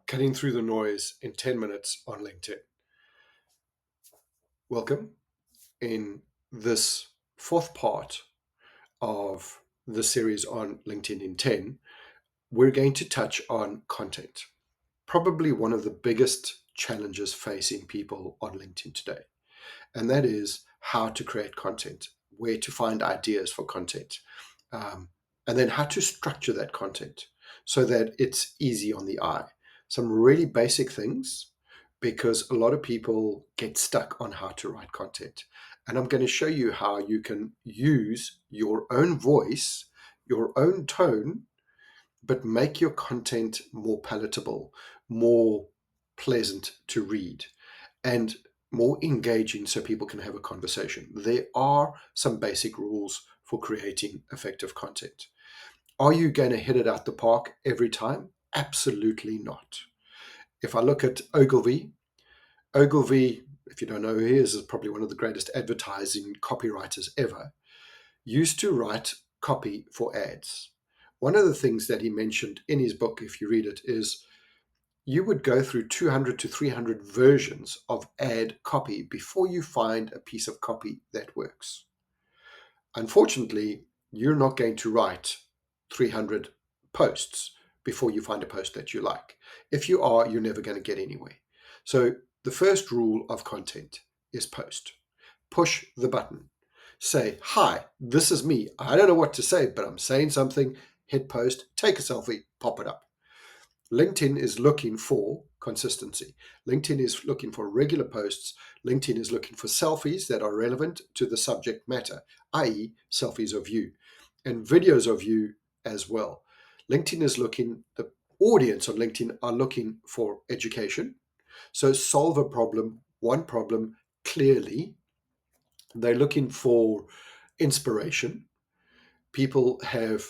Cutting through the noise in 10 minutes on LinkedIn. Welcome. In this fourth part of the series on LinkedIn in 10, we're going to touch on content. Probably one of the biggest challenges facing people on LinkedIn today. And that is how to create content, where to find ideas for content, and then how to structure that content so that it's easy on the eye. Some really basic things, because a lot of people get stuck on how to write content. And I'm going to show you how you can use your own voice, your own tone, but make your content more palatable, more pleasant to read, and more engaging so people can have a conversation. There are some basic rules for creating effective content. Are you going to hit it out the park every time? Absolutely not. If I look at Ogilvy, if you don't know who he is probably one of the greatest advertising copywriters ever, used to write copy for ads. One of the things that he mentioned in his book, if you read it, is you would go through 200 to 300 versions of ad copy before you find a piece of copy that works. Unfortunately, you're not going to write 300 posts before you find a post that you like. If you are, you're never going to get anywhere. So the first rule of content is post. Push the button. Say, hi, this is me. I don't know what to say, but I'm saying something. Hit post, take a selfie, pop it up. LinkedIn is looking for consistency. LinkedIn is looking for regular posts. LinkedIn is looking for selfies that are relevant to the subject matter, i.e., selfies of you, and videos of you as well. LinkedIn is looking, the audience on LinkedIn are looking for education. So solve a problem, one problem clearly. They're looking for inspiration. People have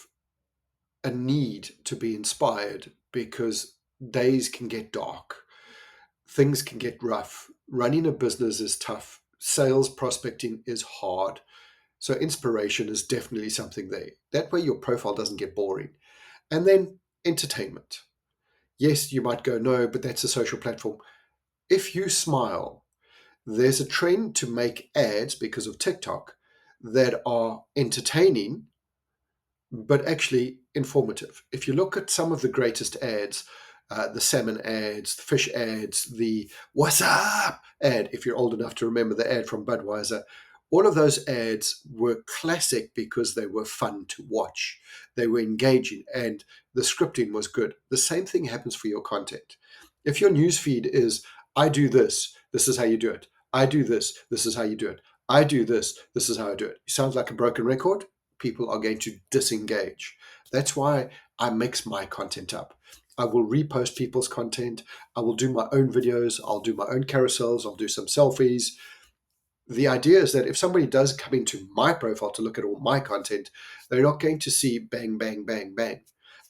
a need to be inspired because days can get dark, things can get rough. Running a business is tough. Sales prospecting is hard. So inspiration is definitely something there. That way your profile doesn't get boring. And then entertainment. Yes, you might go, no, but that's a social platform. If you smile, there's a trend to make ads because of TikTok that are entertaining but actually informative. If you look at some of the greatest ads, the salmon ads, the fish ads, the what's up ad, if you're old enough to remember the ad from Budweiser, all of those ads were classic because they were fun to watch. They were engaging and the scripting was good. The same thing happens for your content. If your newsfeed is, I do this, this is how you do it. I do this, this is how you do it. I do this, this is how I do it. Sounds like a broken record. People are going to disengage. That's why I mix my content up. I will repost people's content. I will do my own videos. I'll do my own carousels. I'll do some selfies. The idea is that if somebody does come into my profile to look at all my content, they're not going to see bang, bang, bang, bang.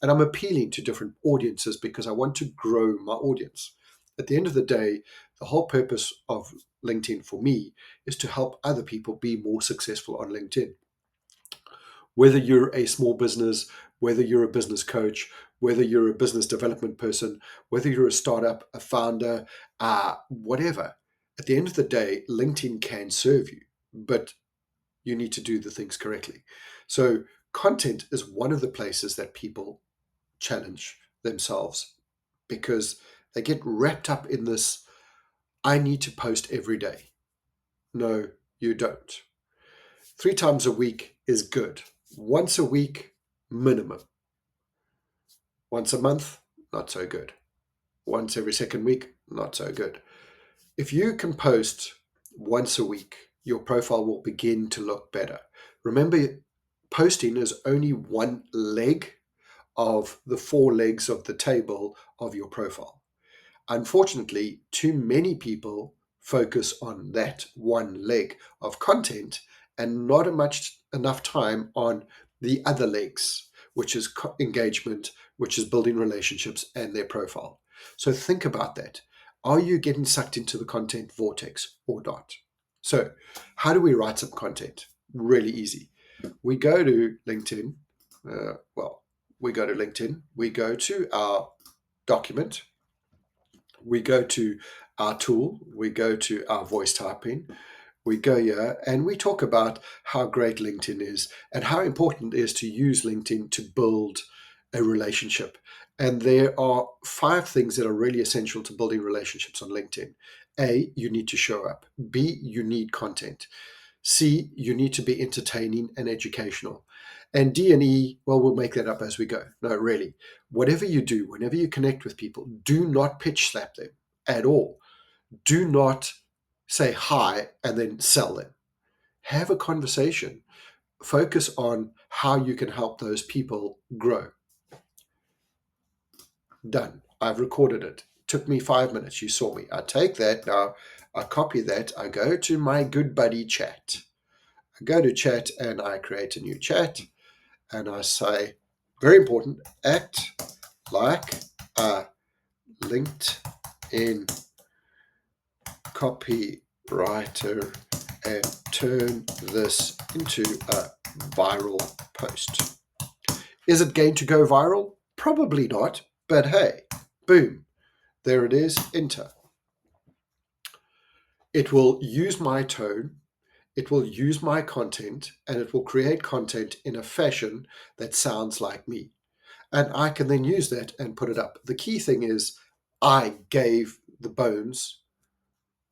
And I'm appealing to different audiences because I want to grow my audience. At the end of the day, the whole purpose of LinkedIn for me is to help other people be more successful on LinkedIn. Whether you're a small business, whether you're a business coach, whether you're a business development person, whether you're a startup, a founder, whatever. At the end of the day, LinkedIn can serve you, but you need to do the things correctly. So content is one of the places that people challenge themselves because they get wrapped up in this, I need to post every day. No, you don't. 3 times a week is good. Once a week, minimum. Once a month, not so good. Once every second week, not so good. If you can post once a week, your profile will begin to look better. Remember, posting is only one leg of the 4 legs of the table of your profile. Unfortunately, too many people focus on that one leg of content and not enough time on the other legs, which is engagement, which is building relationships and their profile. So think about that. Are you getting sucked into the content vortex or not? So how do we write some content? Really easy. We go to LinkedIn. We go to LinkedIn. We go to our document. we go to our tool, we go to our voice typing, we go here and we talk about how great LinkedIn is and how important it is to use LinkedIn to build a relationship. And there are 5 things that are really essential to building relationships on LinkedIn. A, you need to show up. B, you need content. C, you need to be entertaining and educational. And D and E, well, we'll make that up as we go. No, really. Whatever you do, whenever you connect with people, do not pitch slap them at all. Do not say hi and then sell them. Have a conversation. Focus on how you can help those people grow. Done. I've recorded it. Took me 5 minutes. You saw me. I take that now. I copy that. I go to my good buddy chat. I go to chat and I create a new chat and I say, very important, act like a LinkedIn copywriter and turn this into a viral post. Is it going to go viral? Probably not, but hey, boom, there it is, enter. It will use my tone, it will use my content, and it will create content in a fashion that sounds like me. And I can then use that and put it up. The key thing is I gave the bones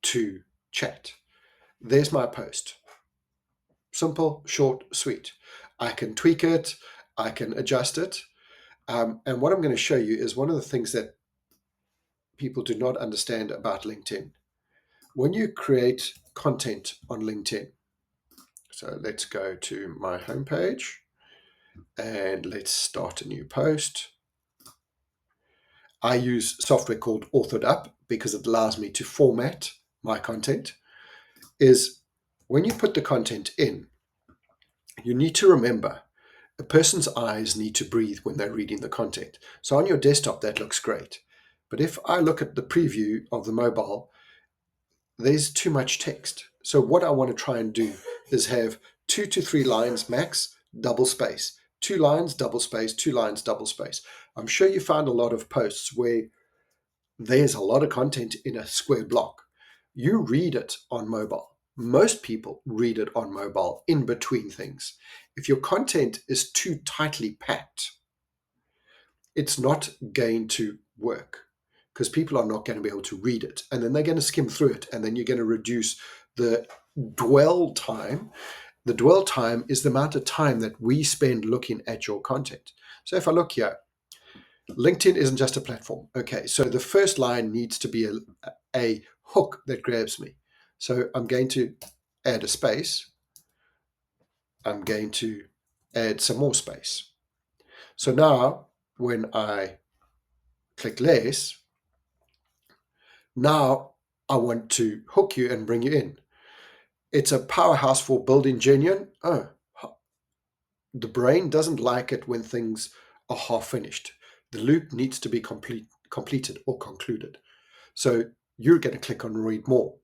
to chat. There's my post. Simple, short, sweet. I can tweak it, I can adjust it. And what I'm going to show you is one of the things that people do not understand about LinkedIn. When you create content on LinkedIn, so let's go to my homepage and let's start a new post. I use software called Authored Up because it allows me to format my content. Is when you put the content in, you need to remember a person's eyes need to breathe when they're reading the content. So on your desktop, that looks great. But if I look at the preview of the mobile, there's too much text. So what I want to try and do is have 2 to 3 lines max, double space. 2 lines, double space, 2 lines, double space. I'm sure you found a lot of posts where there's a lot of content in a square block. You read it on mobile. Most people read it on mobile in between things. If your content is too tightly packed, it's not going to work because people are not going to be able to read it. And then they're going to skim through it. And then you're going to reduce the dwell time. The dwell time is the amount of time that we spend looking at your content. So if I look here, LinkedIn isn't just a platform. Okay, so the first line needs to be a hook that grabs me. So I'm going to add a space. I'm going to add some more space. So now when I click less, now I want to hook you and bring you in. It's a powerhouse for building genuine. Oh, the brain doesn't like it when things are half finished. The loop needs to be completed or concluded. So you're going to click on read more.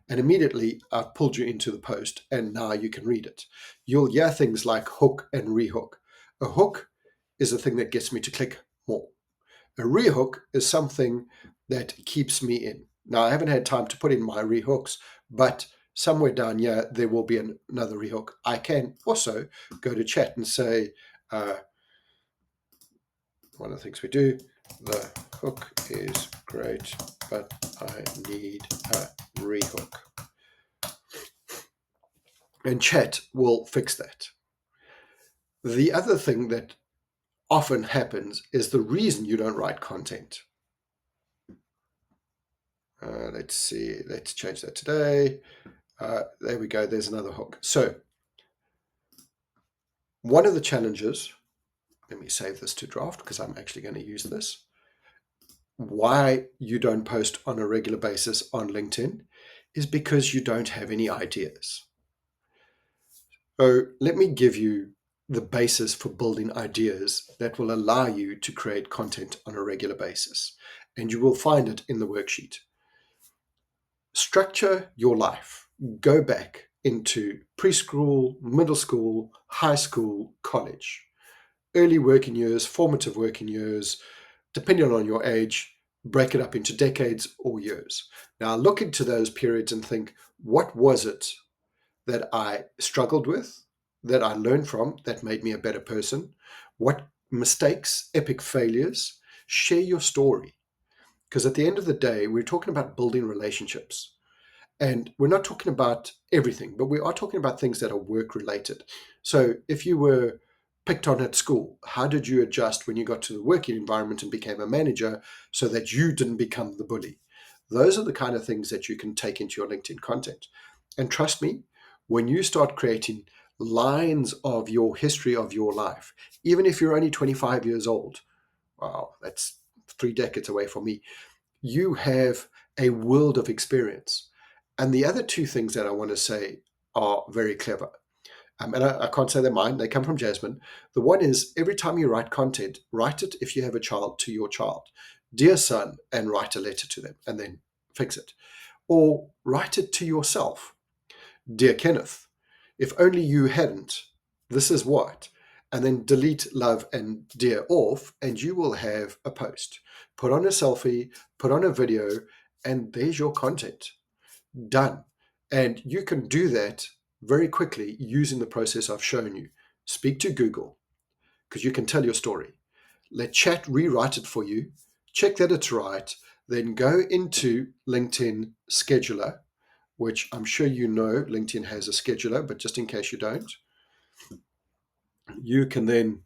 And immediately I've pulled you into the post and now you can read it. You'll hear things like hook and rehook. A hook is a thing that gets me to click more. A rehook is something that keeps me in. Now I haven't had time to put in my rehooks, but somewhere down here there will be another rehook. I can also go to chat and say, one of the things we do, the hook is great, but I need a rehook. And chat will fix that. The other thing that often happens is the reason you don't write content. Let's see, let's change that today. There we go, there's another hook. So one of the challenges, let me save this to draft because I'm actually going to use this. Why you don't post on a regular basis on LinkedIn is because you don't have any ideas. So let me give you the basis for building ideas that will allow you to create content on a regular basis. And you will find it in the worksheet. Structure your life. Go back into preschool, middle school, high school, college, early working years, formative working years, depending on your age, break it up into decades or years. Now, look into those periods and think, what was it that I struggled with, that I learned from, that made me a better person? What mistakes, epic failures? Share your story. Because at the end of the day, we're talking about building relationships. And we're not talking about everything, but we are talking about things that are work related. So if you were picked on at school, how did you adjust when you got to the working environment and became a manager so that you didn't become the bully? Those are the kind of things that you can take into your LinkedIn content. And trust me, when you start creating lines of your history of your life, even if you're only 25 years old, wow, that's 3 decades away from me, you have a world of experience. And the other two things that I want to say are very clever. And I can't say they're mine, they come from Jasmine. The one is, every time you write content, write it, if you have a child, to your child. Dear son, and write a letter to them and then fix it. Or write it to yourself. Dear Kenneth, if only you hadn't, this is what. And then delete love and dear off, and you will have a post. Put on a selfie, put on a video, and there's your content. Done. And you can do that very quickly using the process I've shown you. Speak to Google, because you can tell your story. Let chat rewrite it for you. Check that it's right. Then go into LinkedIn Scheduler, which I'm sure you know LinkedIn has a scheduler, but just in case you don't, you can then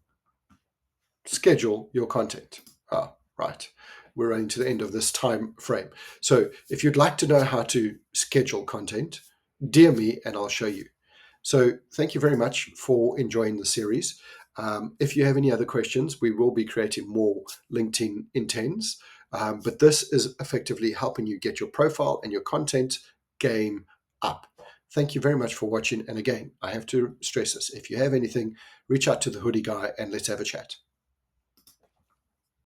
schedule your content. Ah, right. We're running to the end of this time frame. So if you'd like to know how to schedule content, DM me and I'll show you. So thank you very much for enjoying the series. If you have any other questions, we will be creating more LinkedIn intents. But this is effectively helping you get your profile and your content game up. Thank you very much for watching. And again, I have to stress this. If you have anything, reach out to the hoodie guy and let's have a chat.